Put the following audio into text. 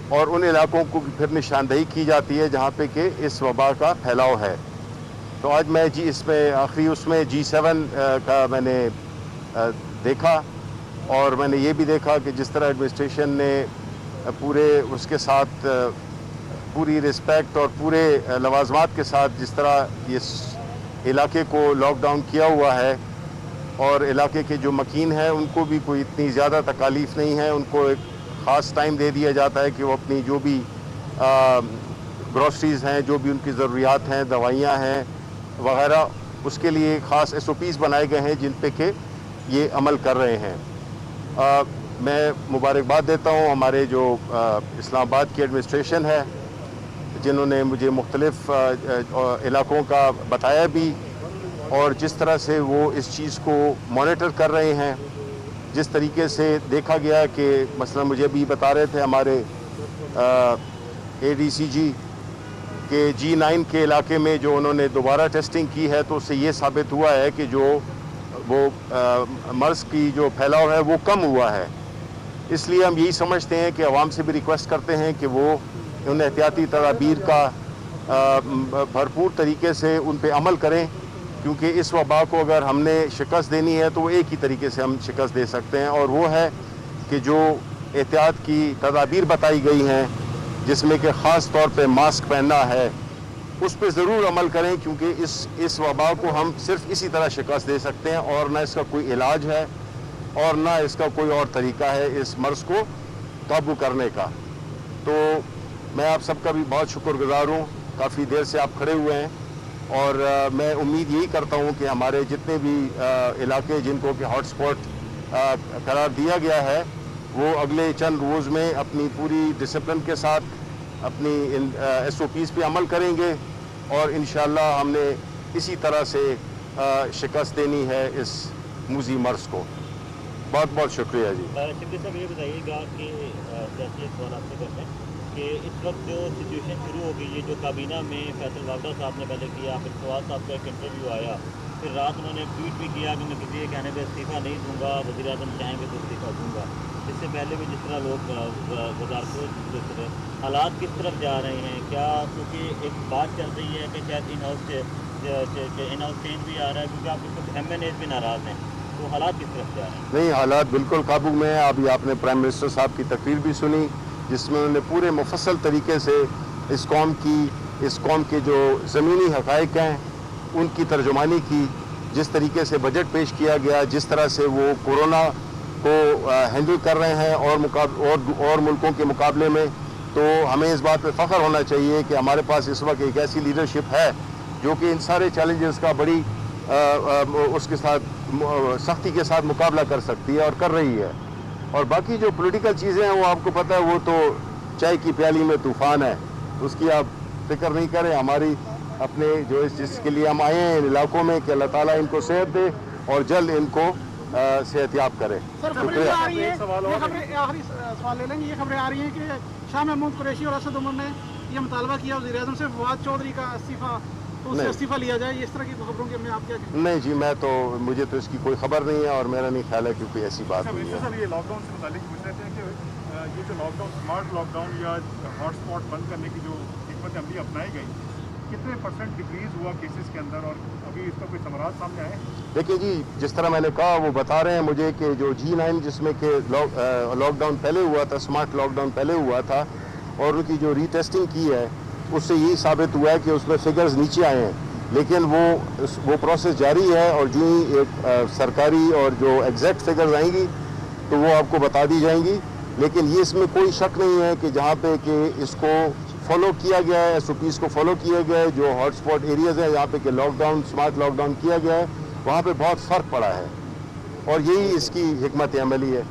اور ان علاقوں کو پھر نشاندہی کی جاتی ہے جہاں پہ کہ اس وبا کا پھیلاؤ ہے۔ تو آج میں اس میں آخری اس میں G7 کا میں نے دیکھا، اور میں نے یہ بھی دیکھا کہ جس طرح ایڈمنسٹریشن نے پورے اس کے ساتھ پوری رسپیکٹ اور پورے لوازمات کے ساتھ جس طرح اس علاقے کو لاک ڈاؤن کیا ہوا ہے، اور علاقے کے جو مکین ہیں ان کو بھی کوئی اتنی زیادہ تکالیف نہیں ہے، ان کو ایک خاص ٹائم دے دیا جاتا ہے کہ وہ اپنی جو بھی گروسریز ہیں، جو بھی ان کی ضروریات ہیں، دوائیاں ہیں وغیرہ، اس کے لیے خاص SOPs بنائے گئے ہیں جن پہ کہ یہ عمل کر رہے ہیں۔ میں مبارکباد دیتا ہوں ہمارے جو اسلام آباد کی ایڈمنسٹریشن ہے، جنہوں نے مجھے مختلف علاقوں کا بتایا بھی، اور جس طرح سے وہ اس چیز کو مانیٹر کر رہے ہیں۔ جس طریقے سے دیکھا گیا کہ مثلا مجھے بھی بتا رہے تھے ہمارے ADCG کہ G9 کے علاقے میں جو انہوں نے دوبارہ ٹیسٹنگ کی ہے تو اس سے یہ ثابت ہوا ہے کہ جو وہ مرض کی جو پھیلاؤ ہے وہ کم ہوا ہے۔ اس لیے ہم یہی سمجھتے ہیں کہ عوام سے بھی ریکویسٹ کرتے ہیں کہ وہ ان احتیاطی تدابیر کا بھرپور طریقے سے ان پہ عمل کریں، کیونکہ اس وبا کو اگر ہم نے شکست دینی ہے تو وہ ایک ہی طریقے سے ہم شکست دے سکتے ہیں، اور وہ ہے کہ جو احتیاط کی تدابیر بتائی گئی ہیں، جس میں کہ خاص طور پہ ماسک پہننا ہے، اس پہ ضرور عمل کریں، کیونکہ اس وبا کو ہم صرف اسی طرح شکست دے سکتے ہیں، اور نہ اس کا کوئی علاج ہے اور نہ اس کا کوئی اور طریقہ ہے اس مرض کو قابو کرنے کا۔ تو میں آپ سب کا بھی بہت شکر گزار ہوں، کافی دیر سے آپ کھڑے ہوئے ہیں، اور میں امید یہی کرتا ہوں کہ ہمارے جتنے بھی علاقے جن کو کہ ہاٹ اسپاٹ قرار دیا گیا ہے، وہ اگلے چند روز میں اپنی پوری ڈسپلن کے ساتھ اپنی SOPs پہ عمل کریں گے، اور انشاءاللہ ہم نے اسی طرح سے شکست دینی ہے اس موذی مرض کو۔ بہت بہت شکریہ جی۔ شکریہ صاحب، یہ بتائیے گا کہ جیسے سوال آپ سے کرتے ہیں کہ اس وقت جو سچویشن شروع ہو گئی ہے، جو کابینہ میں فیصل واگڈا صاحب نے پہلے کیا، پھر فواد صاحب کا ایک انٹرویو آیا، پھر رات انہوں نے ٹویٹ بھی کیا کہ میں کسی کے کہنے پہ استعفیٰ نہیں دوں گا، وزیر اعظم چاہیں گے تو استعفیٰ دوں گا۔ اس سے پہلے بھی جس طرح لوگ وزارتوں حالات کس طرف جا رہے ہیں، کیا کیونکہ ایک بات چل رہی ہے کہ شاید ان ہاؤس چینج بھی آ رہا ہے، کیونکہ آپ کے کچھ MNAs بھی ناراض ہیں، تو حالات کس طرف جا رہے ہیں؟ نہیں، حالات بالکل قابو میں ہیں۔ ابھی آپ نے پرائم منسٹر صاحب کی تقریر بھی سنی، جس میں انہوں نے پورے مفصل طریقے سے اس قوم کے جو زمینی حقائق ہیں ان کی ترجمانی کی، جس طریقے سے بجٹ پیش کیا گیا، جس طرح سے وہ کورونا کو ہینڈل کر رہے ہیں اور ملکوں کے مقابلے میں۔ تو ہمیں اس بات پہ فخر ہونا چاہیے کہ ہمارے پاس اس وقت ایک ایسی لیڈرشپ ہے جو کہ ان سارے چیلنجز کا بڑی اس کے ساتھ سختی کے ساتھ مقابلہ کر سکتی ہے اور کر رہی ہے۔ اور باقی جو پولیٹیکل چیزیں ہیں وہ آپ کو پتہ ہے، وہ تو چائے کی پیالی میں طوفان ہے، اس کی آپ فکر نہیں کریں۔ ہماری اپنے جو جس کے لیے ہم آئے ہیں ان علاقوں میں، کہ اللہ تعالیٰ ان کو صحت دے اور جلد ان کو صحت یاب کرے۔ شکریہ۔ آخری سوال لے لیں گے۔ یہ خبریں آ رہی ہیں کہ شاہ محمود قریشی اور اسد عمر نے یہ مطالبہ کیا وزیر اعظم سے فواد چودھری کا استعفیٰ لیا جائے، اس طرح کی خبروں کے میں آپ کیا کہیں؟ نہیں جی، مجھے تو اس کی کوئی خبر نہیں ہے، اور میرا نہیں خیال ہے کہ کوئی ایسی بات ہوئی ہے۔ یہ لاک ڈاؤن سے متعلق پوچھ رہے تھے کہ یہ جو lockdown, smart lockdown یا ہاٹ اسپاٹ بند کرنے کی جو حکمت عملی اپنائی گئی، کتنے % ڈکریز ہوا کیسز کے اندر، اور ابھی اس کا کوئی ثمرات سامنے آئے؟ دیکھیں جی، جس طرح میں نے کہا، وہ بتا رہے ہیں مجھے کہ جو G9 جس میں کہ لاک ڈاؤن پہلے ہوا تھا، اسمارٹ لاک ڈاؤن پہلے ہوا تھا، اور ان کی جو ری ٹیسٹنگ کی ہے اس سے یہی ثابت ہوا ہے کہ اس میں فگرز نیچے آئے ہیں، لیکن وہ پروسیس جاری ہے، اور جو ہی ایک سرکاری اور جو ایگزیکٹ فگرز آئیں گی تو وہ آپ کو بتا دی جائیں گی۔ لیکن یہ اس میں کوئی شک نہیں ہے کہ جہاں پہ کہ اس کو فالو کیا گیا ہے، SOPs کو فالو کیا گیا ہے، جو ہاٹ اسپاٹ ایریاز ہیں جہاں پہ کہ lockdown, smart lockdown کیا گیا ہے، وہاں پہ بہت فرق پڑا ہے، اور یہی اس کی حکمت عملی ہے۔